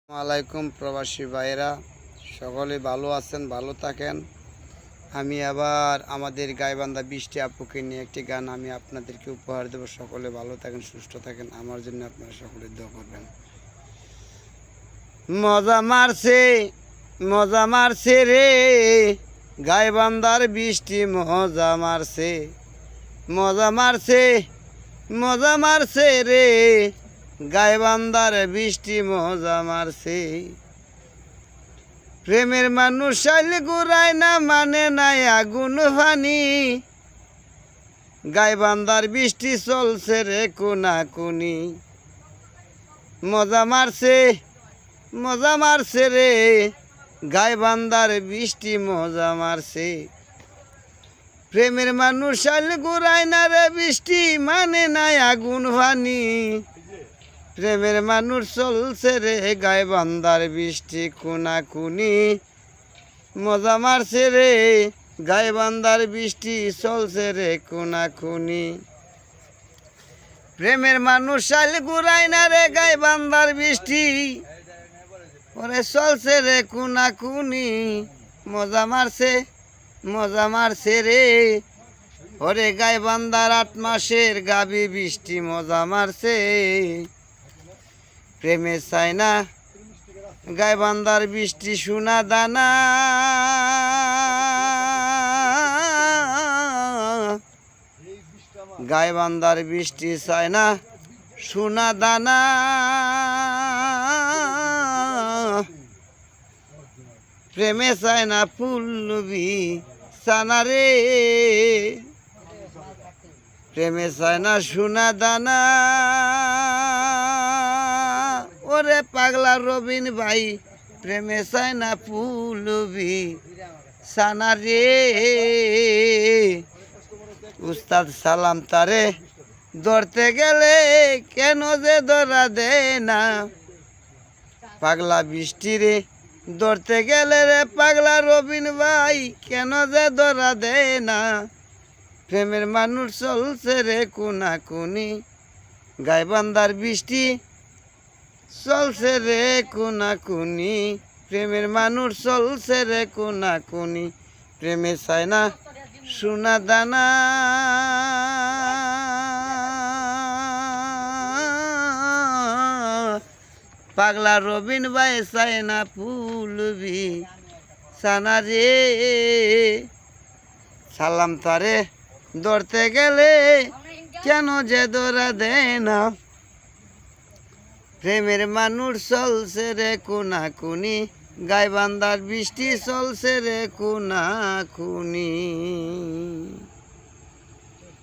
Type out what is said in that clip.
আলাইকুম প্রবাসী ভাইরা, সকলে ভালো আছেন, ভালো থাকেন। আমি আবার আমাদের গাইবান্ধা বৃষ্টি আপুকে নিয়ে একটি গান আমি আপনাদেরকে উপহার দেব। সকলে ভালো থাকেন, সুস্থ থাকেন। আমার জন্য আপনারা সকলে দোয়া করবেন। মজা মারছে, মজা মারছে রে গাইবান্ধার বৃষ্টি, মজা মারছে, মজা মারছে, মজা মারছে রে গাইবান্ধার বৃষ্টি, মজা মারছে। প্রেমের মানুষ শাইল গুড়ায় না, মানে নাই আগুন ফানি। গাইবান্ধার বৃষ্টি চলছে রে কোনা কুনি। মজা মারছে, মজা মারছে রে গাইবান্ধার বৃষ্টি, মজা মারছে। প্রেমের মানুষ শাইল গুড়ায় না রে বৃষ্টি, মানে নাই আগুন ফানি। প্রেমের মানুষ চলছে রে গাইবান্ধার বৃষ্টি কোনা কুনি। মজা মারছে রে গাইবান্ধার বৃষ্টি চলছে রে কোনা কুনি। প্রেমের মানুষ শাইল গুড়ায় না রে গাইবান্ধার বৃষ্টি, ওরে চলছে রে কোনা কুনি। মজা মারছে, মজা মারছে রে ওরে গাইবান্ধার 8 মাসের গাবি বৃষ্টি, মজা মারছে। প্রেমে চাই না গাইবান্ধার বৃষ্টি সোনা দানা। গাইবান্ধার বৃষ্টি চাই না সোনা দানা। প্রেমে চাই না ফুলবি সানা রে, প্রেমে চাই না সোনা দানা। ওরে পাগলা রবিন ভাই, প্রেমে চাই না ফুলবি সানা রে। উস্তাদ সালাম তারে ধরতে গেলে কেন যে ধরা দেয় না। পাগলা বৃষ্টি রে ধরতে গেলে রে পাগলা রবিন ভাই কেন যে ধরা দেয় না। প্রেমের মানুষ চলছে রে কোনা কুনি। গাইবান্ধার বৃষ্টি চলছে রে কোনা কুনি। প্রেমের মানুষ চলছে রে কোনা কুনি। প্রেমে চায় না সোনা দানা। পাগলা রবিন ভাই চায় না ফুলবি সানা রে। সালাম তারে ধরতে গেলে কেন যে ধরা দেয় না। প্রেমের মানুষ চলছে রে কোনা কুনি। গাইবান্ধার বৃষ্টি চলছে রে কোনা কুনি।